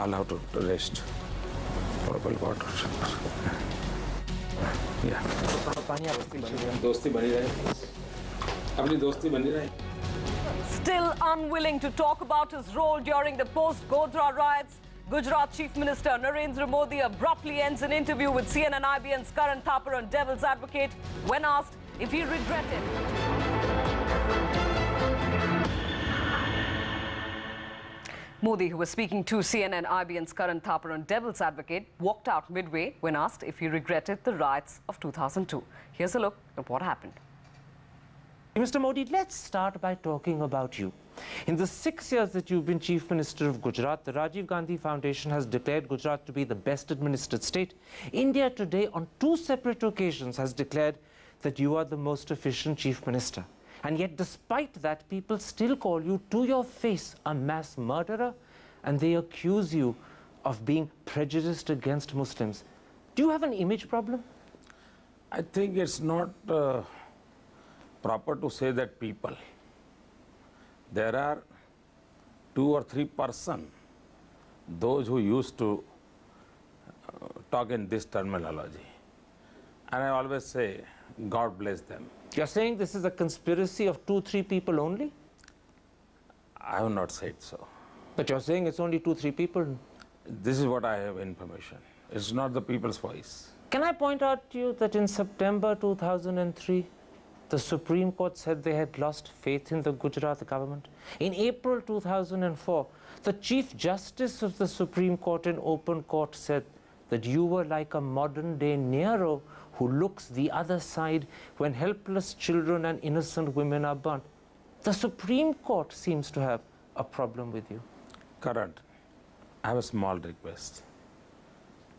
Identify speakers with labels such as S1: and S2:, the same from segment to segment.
S1: I'll have to rest. Portable water. Yeah. दोस्ती बनी रहे. अपनी दोस्ती बनी रहे.
S2: Still unwilling to talk about his role during the post-Godhra riots, Gujarat Chief Minister Narendra Modi abruptly ends an interview with CNN IBN's Karan Thapar on Devil's Advocate when asked if he regretted. Modi, who was speaking to CNN IBN's Karan Thapar on Devil's Advocate, walked out midway when asked if he regretted the riots of 2002. Here's a look at what happened.
S3: Mr. Modi, let's start by talking about you. In the 6 years that you've been Chief Minister of Gujarat, the Rajiv Gandhi Foundation has declared Gujarat to be the best administered state. India today, on 2 separate occasions, has declared that you are the most efficient Chief Minister. And yet, despite that, people still call you to your face a mass murderer, and they accuse you of being prejudiced against Muslims. Do you have an image problem?
S1: I think it's not proper to say that people. There are 2 or 3 persons, those who used to talk in this terminology. And I always say, God bless them.
S3: You're saying this is a conspiracy of 2-3 people only?
S1: I have not said so.
S3: But you're saying it's only 2-3 people.
S1: This is what I have information. It's not the people's voice.
S3: Can I point out to you that in September 2003, the Supreme Court said they had lost faith in the Gujarat government? In April 2004, the Chief Justice of the Supreme Court in open court said that you were like a modern-day Nero who looks the other side when helpless children and innocent women are burnt. The Supreme Court seems to have a problem with you.
S1: Karan, I have a small request.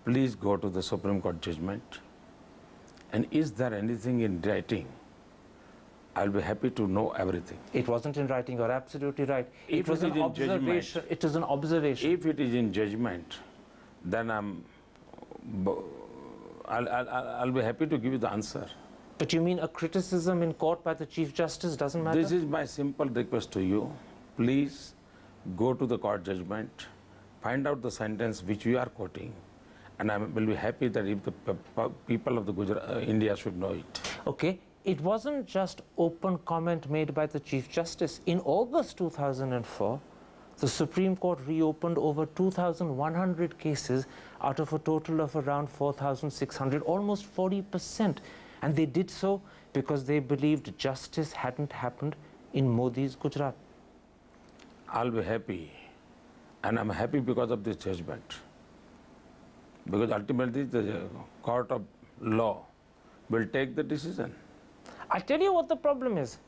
S1: Please go to the Supreme Court judgment. And is there anything in writing? I'll be happy to know everything.
S3: It wasn't in writing, you're absolutely right.
S1: If
S3: It was
S1: it is
S3: an
S1: in judgment,
S3: observation. It is an observation.
S1: If it is in judgment, then I'll be happy to give you the answer.
S3: But you mean a criticism in court by the Chief Justice doesn't matter?
S1: This is my simple request to you. Please go to the court judgment, find out the sentence which we are quoting, and I will be happy that if the people of the India should know it.
S3: Okay, it wasn't just open comment made by the Chief Justice. In August 2004, the Supreme Court reopened over 2,100 cases out of a total of around 4,600, almost 40%. And they did so because they believed justice hadn't happened in Modi's Gujarat.
S1: I'll be happy, and I'm happy because of this judgment. Because ultimately the court of law will take the decision.
S3: I tell you what the problem is.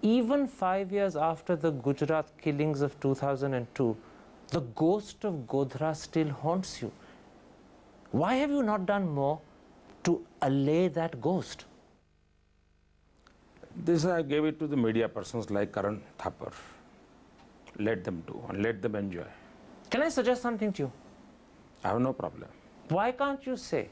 S3: Even 5 years after the Gujarat killings of 2002, the ghost of Godhra still haunts you. Why have you not done more to allay that ghost?
S1: This I gave it to the media persons like Karan Thapar. Let them do and let them enjoy.
S3: Can I suggest something to you?
S1: I have no problem.
S3: Why can't you say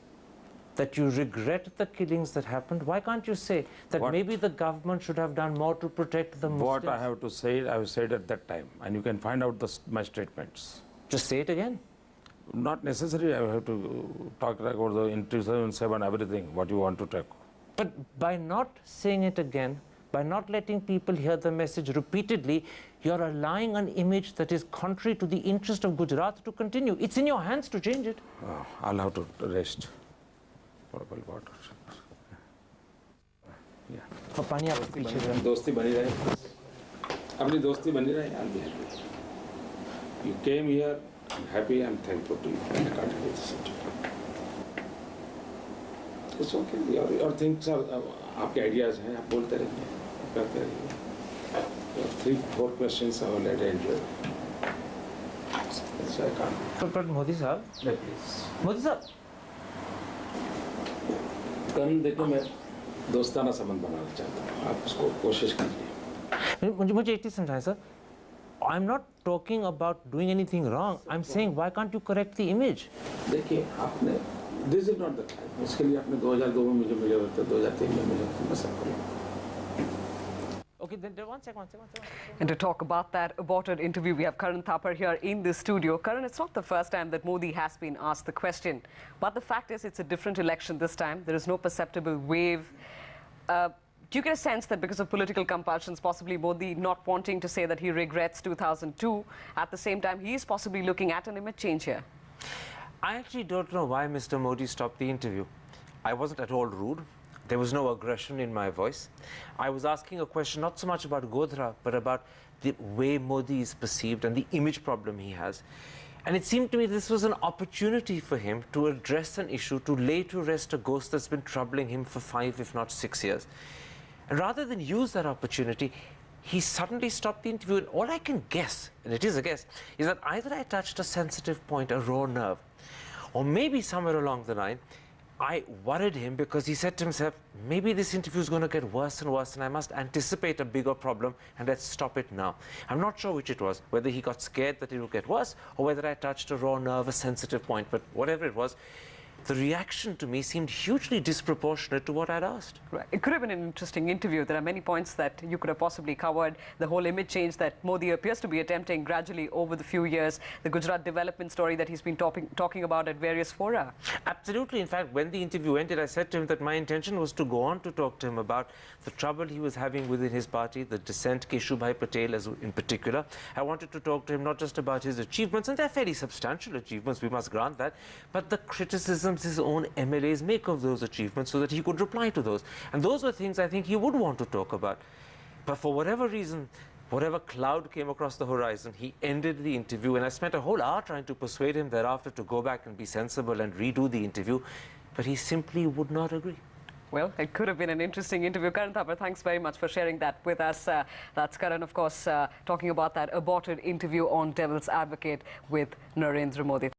S3: that you regret the killings that happened? Why can't you say that maybe the government should have done more to protect the Muslims?
S1: What I have to say, I have said at that time, and you can find out my statements.
S3: Just say it again.
S1: Not necessary. I have to talk about the in 2007 everything, what you want to talk.
S3: But by not saying it again, by not letting people hear the message repeatedly, you're allowing an image that is contrary to the interest of Gujarat to continue. It's in your hands to change it.
S1: I'll have to rest. Portable water. Yeah. दोस्ती बनी रहे. अपनी दोस्ती बनी रहे. I'll be happy. You came here. I'm happy. I'm thankful to you. I can't do this. It's okay. Your things are आपके ideas हैं. आप बोलते रहिए. करते रहिए. 3-4 questions I will let enjoy. So I can't.
S3: But Modi sahab.
S1: Please.
S3: Modi sahab.
S1: कल देखो मैं दोस्ताना संबंध बनाना चाहता हूँ. आप उसको कोशिश कीजिए.
S3: मुझे एक चीज समझाएं sir. I'm not talking about doing anything wrong. I'm saying why can't you correct the image?
S1: देखिए आपने this is not the time. इसके लिए आपने 2002 में मुझे मिले होते, 2003 में मिले होते, बस आपको.
S3: Okay, then one second.
S2: And to talk about that aborted interview, we have Karan Thapar here in the studio. Karan, it's not the first time that Modi has been asked the question, but the fact is it's a different election this time. There is no perceptible wave. Do you get a sense that because of political compulsions, possibly Modi not wanting to say that he regrets 2002, at the same time he is possibly looking at an image change here?
S3: I actually don't know why Mr. Modi stopped the interview. I wasn't at all rude. There was no aggression in my voice. I was asking a question not so much about Godhra, but about the way Modi is perceived and the image problem he has. And it seemed to me this was an opportunity for him to address an issue, to lay to rest a ghost that's been troubling him for 5, if not 6 years. And rather than use that opportunity, he suddenly stopped the interview. And all I can guess, and it is a guess, is that either I touched a sensitive point, a raw nerve, or maybe somewhere along the line, I worried him because he said to himself, maybe this interview is going to get worse and worse and I must anticipate a bigger problem and let's stop it now. I'm not sure which it was, whether he got scared that it would get worse or whether I touched a raw nerve, a sensitive point, but whatever it was, the reaction to me seemed hugely disproportionate to what I'd asked.
S2: Right. It could have been an interesting interview. There are many points that you could have possibly covered. The whole image change that Modi appears to be attempting gradually over the few years. The Gujarat development story that he's been talking about at various fora.
S3: Absolutely. In fact, when the interview ended, I said to him that my intention was to go on to talk to him about the trouble he was having within his party, the dissent, Keshubhai Patel in particular. I wanted to talk to him not just about his achievements, and they're fairly substantial achievements, we must grant that, but the criticisms his own MLAs make of those achievements so that he could reply to those. And those were things I think he would want to talk about. But for whatever reason, whatever cloud came across the horizon, he ended the interview, and I spent a whole hour trying to persuade him thereafter to go back and be sensible and redo the interview, but he simply would not agree.
S2: Well, it could have been an interesting interview. Karan Thapar, thanks very much for sharing that with us. That's Karan, of course, talking about that aborted interview on Devil's Advocate with Narendra Modi.